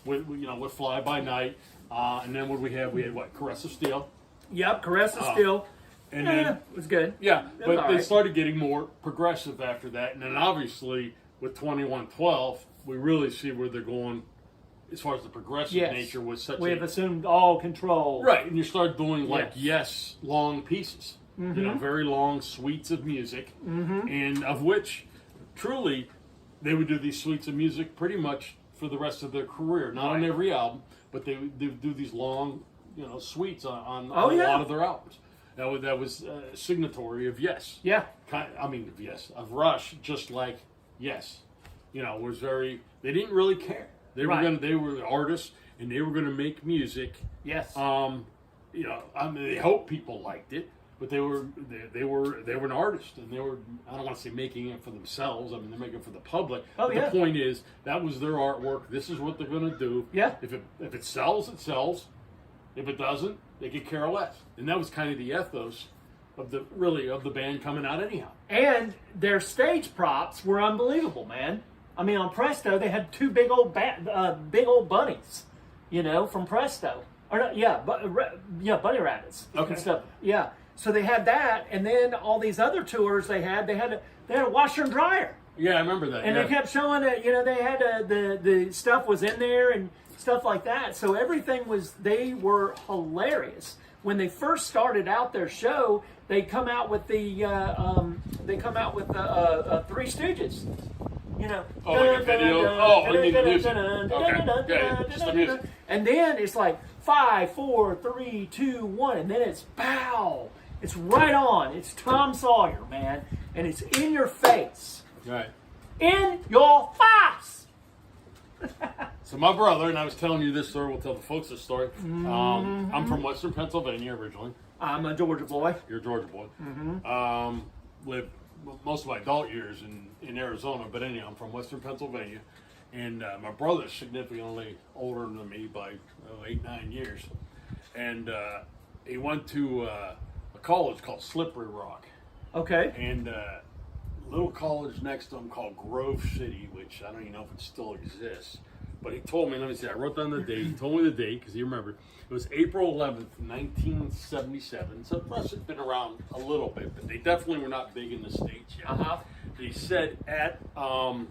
With Fly By Night. And then what we had? We had Caress of Steel. Yep, Caress of Steel. And then it was good. Yeah, but they started getting more progressive after that. And then obviously with 2112, we really see where they're going. As far as the progressive nature was such we have assumed all control. Right, and you start doing long pieces. Very long suites of music. And of which, truly, they would do these suites of music pretty much for the rest of their career. Not on every album, but they would do these long, suites on a lot of their albums. That was signatory of Yes. Yeah. Of Rush, just like Yes. Was very, they didn't really care. They were artists, and they were gonna make music. Yes. you know, I mean, they hope people liked it, but they were an artist, and they were, I don't want to say making it for themselves. I mean, they're making it for the public. Oh, but yeah. The point is, that was their artwork. This is what they're going to do. Yeah. If it sells, it sells. If it doesn't, they could care less. And that was kind of the ethos of the band coming out anyhow. And their stage props were unbelievable, man. I mean, on Presto, they had two big old bunnies, you know, from Presto. Or no, bunny rabbits. Okay. And stuff. Yeah. So they had that, and then all these other tours they had a washer and dryer. Yeah, I remember that. And yeah. they kept showing it, you know, they had the stuff was in there and stuff like that. So everything they were hilarious. When they first started out their show, they come out with the Three Stooges. You know. Oh, like a video? Oh, you mean the music. Okay. Yeah, just the music. And then it's like 5, 4, 3, 2, 1, and then it's pow. It's right on. It's Tom Sawyer, man, and it's in your face. Right. In your face. So my brother, and I was telling you this story, we'll tell the folks this story. I'm from Western Pennsylvania originally. I'm a Georgia boy. You're a Georgia boy. Lived most of my adult years in Arizona, but anyhow, I'm from Western Pennsylvania. And my brother's significantly older than me by 8, 9 years. And he went to a college called Slippery Rock. Okay. And a little college next to him called Grove City, which I don't even know if it still exists. But he told me, let me see, I wrote down the date. He told me the date because he remembered. It was April 11th, 1977. So it must have been around a little bit, but they definitely were not big in the States yet. He said at, what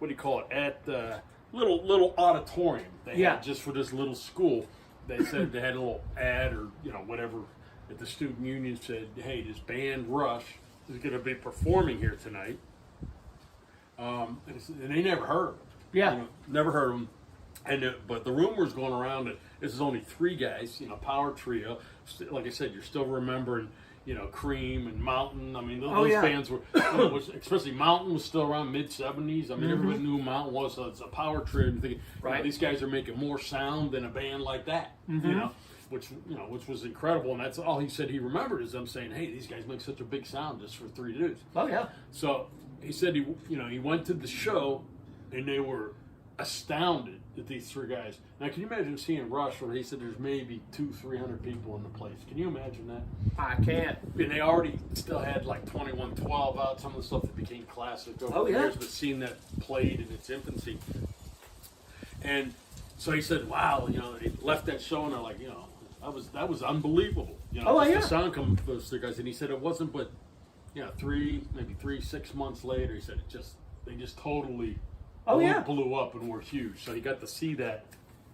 do you call it, at the little auditorium they had just for this little school. They said they had a little ad or, you know, whatever, that the student union said, hey, this band Rush is going to be performing here tonight. And they never heard of them. Yeah. You know, never heard of them. But the rumors going around that this is only 3 guys, you know, power trio. Like I said, you're still remembering, you know, Cream and Mountain. I mean, those bands were, you know, especially Mountain was still around mid-70s. I mean, everybody knew who Mountain was, so it's a power trio. And thinking, you know, these guys are making more sound than a band like that, you know, which was incredible. And that's all he said he remembered is them saying, hey, these guys make such a big sound just for 3 dudes. Oh, yeah. So he said he went to the show, and they were astounded at these 3 guys. Now, can you imagine seeing Rush where he said there's maybe 200-300 people in the place? Can you imagine that? I can't. And they already still had like 2112 out, some of the stuff that became classic over the years, but seeing that played in its infancy. And so he said, wow, you know, they left that show and they're like, you know, that was unbelievable. You know, the sound coming from those 3 guys. And he said it wasn't but, you know, 6 months later, he said they just totally blew up and were huge. So he got to see that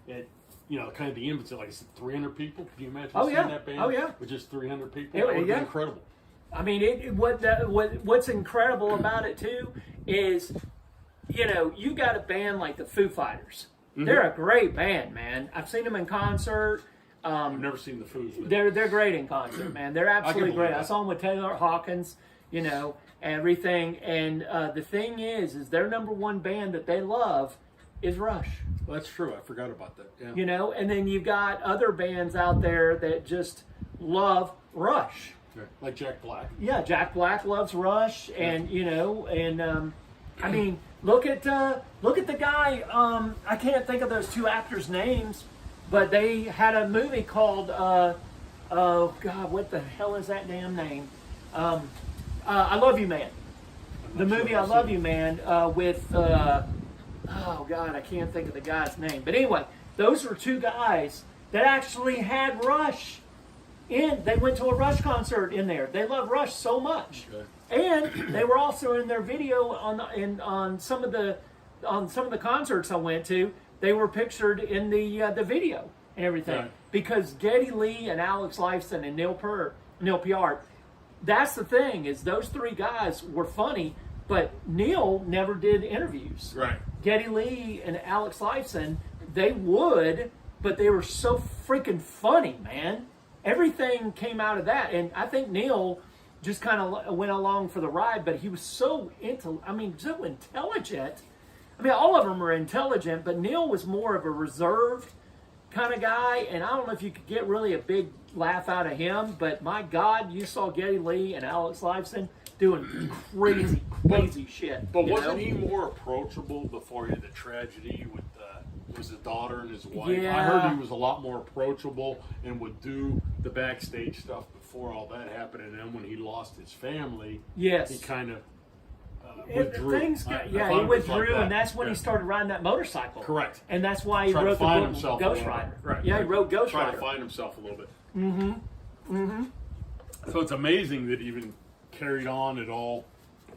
at, you know, kind of the infancy, like I said, 300 people. Can you imagine seeing that band with just 300 people? That would be incredible. I mean, what's incredible about it too is, you know, you got a band like the Foo Fighters. They're a great band, man. I've seen them in concert. I've never seen the Foos. They're great in concert, man. They're absolutely great. I saw them with Taylor Hawkins, you know, everything. And the thing is their number one band that they love is Rush. Well, that's true. I forgot about that. Yeah. You know, and then you've got other bands out there that just love Rush. Right. Like Jack Black. Yeah, Jack Black loves Rush, and you know, and I mean, look at the guy. I can't think of those 2 actors' names, but they had a movie called oh God, what the hell is that damn name? I Love You Man. The movie I Love You Man with oh God, I can't think of the guy's name. But anyway, those were 2 guys that actually had Rush in. They went to a Rush concert in there. They love Rush so much, and they were also in their video on some of the concerts I went to. They were pictured in the video and everything because Geddy Lee and Alex Lifeson and Neil Peart. That's the thing, is those 3 guys were funny, but Neil never did interviews. Right. Geddy Lee and Alex Lifeson, they would, but they were so freaking funny, man. Everything came out of that, and I think Neil just kind of went along for the ride, but he was so intelligent. I mean, all of them are intelligent, but Neil was more of a reserved kind of guy, and I don't know if you could get really a big laugh out of him, but my God, you saw Geddy Lee and Alex Lifeson doing crazy shit. But wasn't he more approachable before he had the tragedy with was his daughter and his wife? Yeah. I heard he was a lot more approachable and would do the backstage stuff before all that happened. And then when he lost his family, yes, he kind of withdrew. He withdrew, like and that's when he started riding that motorcycle. Correct. And that's why he Trying wrote to find the book himself Ghost a little Rider. bit. Right. Yeah, he wrote Ghost Trying Rider. to find himself a little bit. Mm-hmm. So it's amazing that he even carried on at all.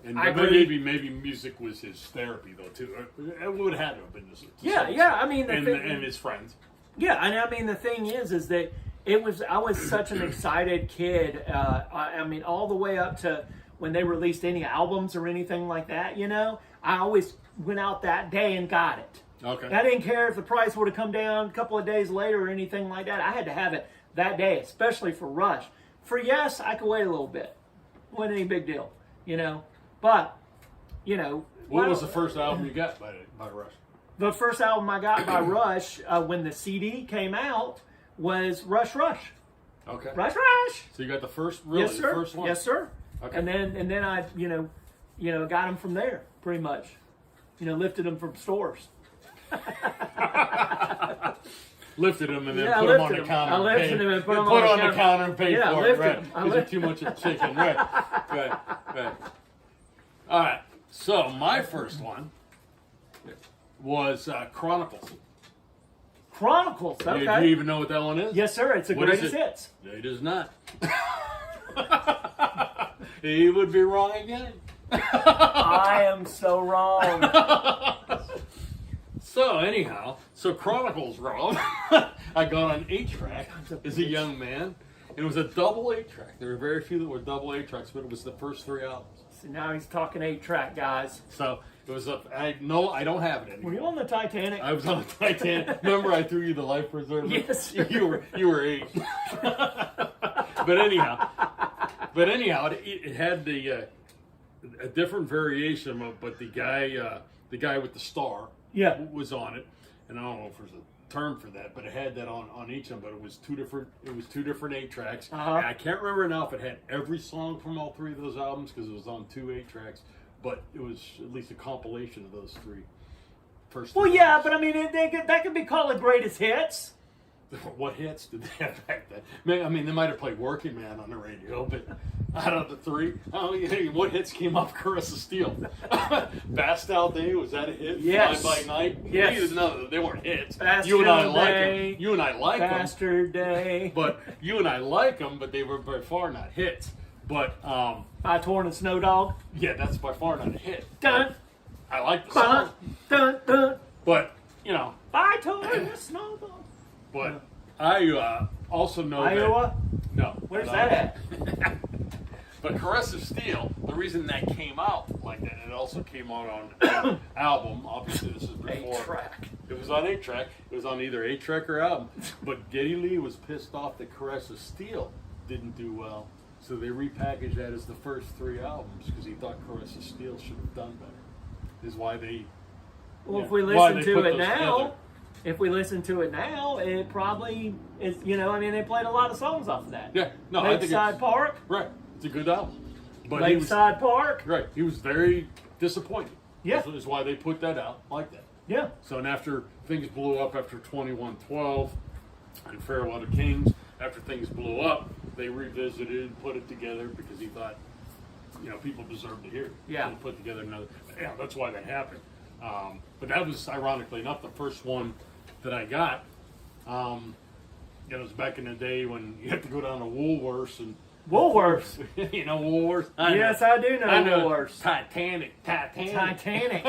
And I agree. maybe music was his therapy though too. It would have to have been this. Yeah. I mean, and his friends. Yeah, and I mean the thing is that I was such an excited kid. I mean, all the way up to when they released any albums or anything like that. You know, I always went out that day and got it. Okay. I didn't care if the price would have come down a couple of days later or anything like that. I had to have it that day, especially for Rush. For Yes, I could wait a little bit. Wasn't any big deal, you know. But, you know. What was the first album you got by Rush? The first album I got by Rush when the CD came out was Rush. Okay. Rush. So you got the first, Yes, sir. the first one? Yes, sir. Okay. And then I, got them from there, pretty much. Lifted them from stores. Lifted them and then Yeah, put them on the lifted 'em. counter. I lifted them and put 'em on on the the counter and paid Yeah, for lifted it. 'em. Right. I Because lifted too much of chicken. Right. All right. So my first one was Chronicles. Chronicles, okay. Do you even know what that one is? Yes, sir. It's the What is greatest it? hits. It is not. He would be wrong again. I am so wrong. So anyhow, Chronicles wrong. I got on 8-track as a young man. It was a double 8-track. There were very few that were double 8-tracks, but it was the first 3 albums. See, now he's talking 8-track, guys. So it was I don't have it anymore. Were you on the Titanic? I was on the Titanic. Remember I threw you the life preserver? Yes. You were 8. But anyhow, it had a different variation of, but the guy with the star was on it, and I don't know if there's a term for that, but it had that on each of them. But it was two different 8-tracks. Uh-huh. And I can't remember now if it had every song from all 3 of those albums because it was on 2 8-tracks. But it was at least a compilation of those 3 first. Well, yeah, but I mean, that could be called the greatest hits. What hits did they have back then? I mean, they might have played Working Man on the radio, but out of the 3, what hits came off Caress of Steel? Bastille Day, was that a hit? Yes. Fly By Night? Yes. No, they weren't hits. Bastille You and I like Day, them. You and I like them. Bastard Day. But you and I like them, but they were by far not hits. But, By Torn and Snow Dog. yeah, that's by far not a hit. Dun, I like the song. dun, dun. But, By Torn and Snow Dog. but I also know Iowa? that... No. Where's no. that at? But Caress of Steel, the reason that came out like that, it also came out on an album. Obviously, this is before. 8-track. It was on 8-track. It was on either 8-track or album. But Geddy Lee was pissed off that Caress of Steel didn't do well. So they repackaged that as the first 3 albums because he thought Caress of Steel should have done better. Is why they... Well, yeah, if we why listen they to put it those together. it probably is, they played a lot of songs off of that. Yeah, no, I think Lakeside Park. Right, it's a good album. But Lakeside Park. Right, he was very disappointed. Yeah. That's why they put that out like that. Yeah. So, and after things blew up after 2112 and Farewell to Kings, after things blew up, they revisited and put it together because he thought, people deserve to hear it. Yeah. So he put together another. Yeah, that's why that happened. But that was, ironically enough, the first one that I got. It was back in the day when you had to go down to Woolworths and... Woolworths. Woolworths? Yes, I do know Woolworths. Titanic. Titanic.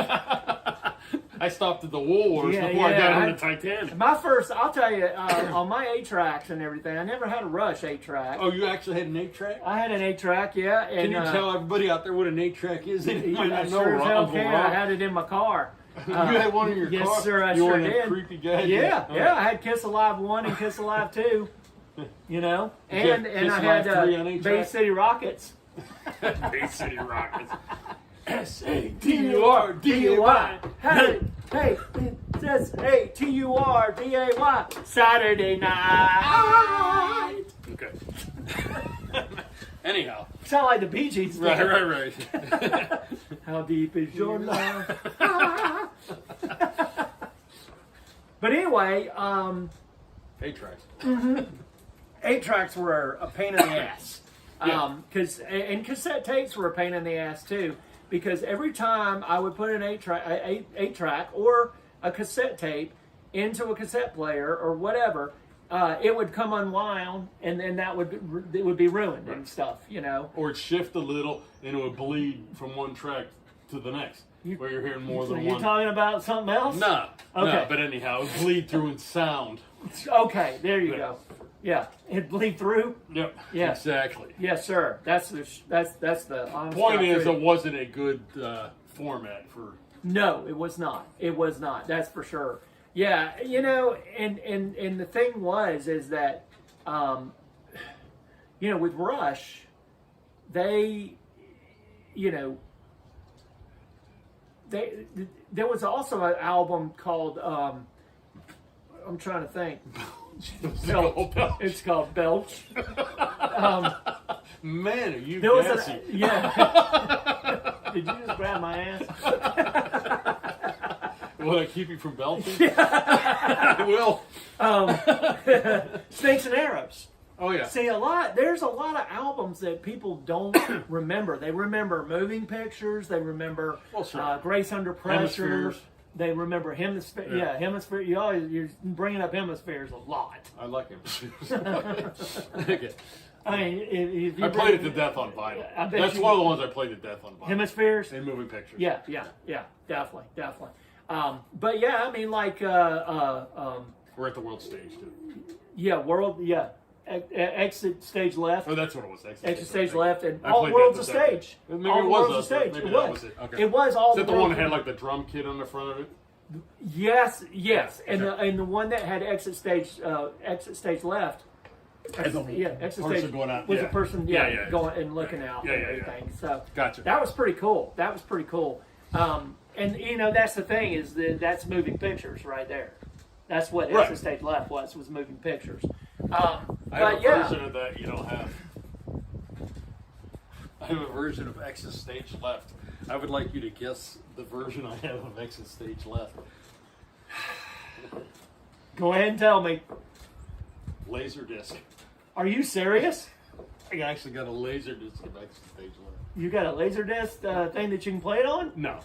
I stopped at the Woolworths before I got on the Titanic. I'll tell you, on my 8-tracks and everything, I never had a Rush 8-track. Oh, you actually had an 8-track? I had an 8-track, yeah. And, Can you tell everybody out there what an 8-track is? They might I not know. sure as hell Uncle can. Rob. I had it in my car. You had one in your car? Yes, sir, I you sure were did. A creepy guy? Yeah, Oh. yeah. I had Kiss Alive 1 and Kiss Alive 2. And Kiss I had Alive 3 on 8-track? Bay City Rockets. Bay City Rockets. SATURDAY. Hey, hey, it's SATURDAY. Saturday night. Okay. Anyhow. Sound like the Bee Gees. Right. How deep is your love? But anyway, 8-tracks. 8-tracks were a pain in the ass. Yeah. And cassette tapes were a pain in the ass too, because every time I would put an 8-track or a cassette tape into a cassette player or whatever, it would come unwound, and then it would be ruined and stuff, you know. Or it'd shift a little, and it would bleed from one track to the next, where you're hearing more than you one. talking about something else? No. Okay. No, but anyhow, it would bleed through in sound. Okay, there you go. Yeah, it bleed through. Yep. Yeah. Exactly. Yes, sir. That's the honest Point is, truth. it wasn't a good format for. No, it was not. It was not. That's for sure. Yeah, you know, and the thing is that, you know, with Rush, they, you know, there was also an album called, I'm trying to think. Belch. It's called Belch. Man, are you There was gassy. yeah. Did you just grab my ass? Will I keep you from belching? I will. Snakes and Arrows. Oh yeah. See, there's a lot of albums that people don't remember. They remember Moving Pictures. They remember Grace Under Pressure. Hemispheres. They remember Hemisphere. Yeah, Hemisphere. You're bringing up Hemispheres a lot. I like Hemispheres. Okay. I mean, if you I played it to death on vinyl. That's one of the ones I played to death on vinyl. Hemispheres? And Moving Pictures. Yeah, definitely. But yeah, I mean, like, We're at the world stage, too. Exit Stage Left. Oh, that's what it was. Exit Stage Left, and I All played World's a that Stage. Maybe All it World's a was Stage. Maybe It that was. was it. Okay. It was All Is that the one World's that had like the drum kit on the front of it? Yes, and Okay. the one that had Exit Stage Left. Exit Stage going out. was Yeah. a person Yeah. going and looking out Yeah, and yeah. everything. So Gotcha. that was pretty cool. And you know, that's the thing is that's Moving Pictures right there. That's what Right. Exit Stage Left was Moving Pictures. I have But a yeah, version of that you don't have. I have a version of Exit Stage Left. I would like you to guess the version I have of Exit Stage Left. go ahead and tell me. Laserdisc. Are you serious? I actually got a Laserdisc of Exit Stage Left. You got a Laserdisc thing that you can play it on? No.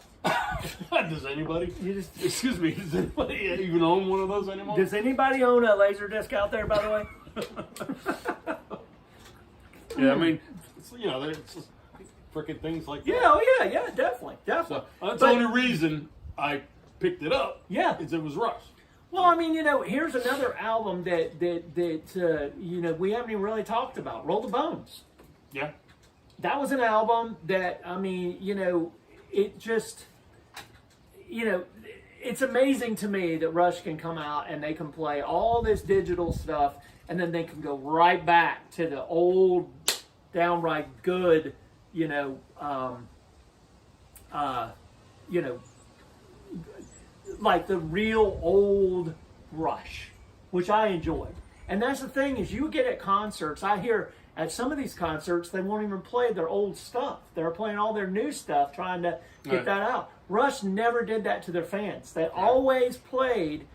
Does anybody? You just Excuse me. Does anybody even own one of those anymore? Does anybody own a Laserdisc out there, by the way? Yeah, I mean, it's, you know, there's just freaking things like that. Yeah, definitely. So that's But- the only reason I picked it up. Yeah. Is it was Rush. Well, I mean, you know, here's another album that you know, we haven't even really talked about. Roll the Bones. Yeah. That was an album that, I mean, you know, it just, you know, it's amazing to me that Rush can come out and they can play all this digital stuff and then they can go right back to the old, downright good, you know, like the real old Rush, which I enjoyed. And that's the thing is you get at concerts, I hear at some of these concerts, they won't even play their old stuff. They're playing all their new stuff, trying to get that out. Rush never did that to their fans. They always played,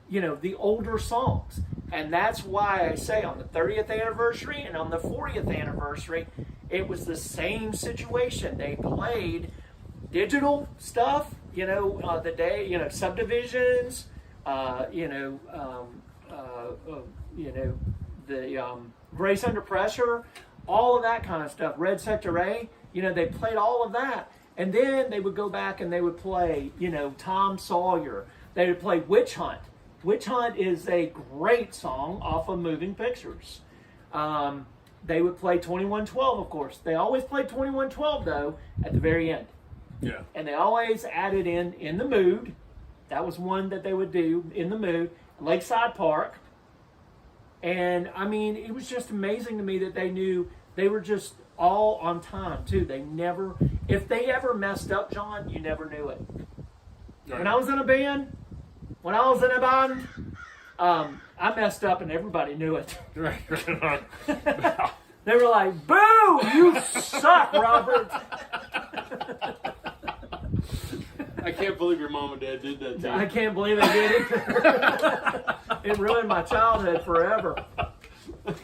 you know, the older songs. And that's why I say on the 30th anniversary and on the 40th anniversary, it was the same situation. They played digital stuff, you know, the day, you know, Subdivisions, the Grace Under Pressure, all of that kind of stuff. Red Sector A, you know, they played all of that. And then they would go back and they would play, you know, Tom Sawyer. They would play Witch Hunt. Witch Hunt is a great song off of Moving Pictures. They would play 2112, of course. They always played 2112, though, at the very end. Yeah. And they always added in the Mood. That was one that they would do, In the Mood. Lakeside Park. And, I mean, it was just amazing to me that they knew they were just all on time too. They never, if they ever messed up, John, you never knew it. When I was in a band, I messed up and everybody knew it. They were like, "Boo! You suck, Robert." I can't believe your mom and dad did that to you. I can't believe they did it. It ruined my childhood forever.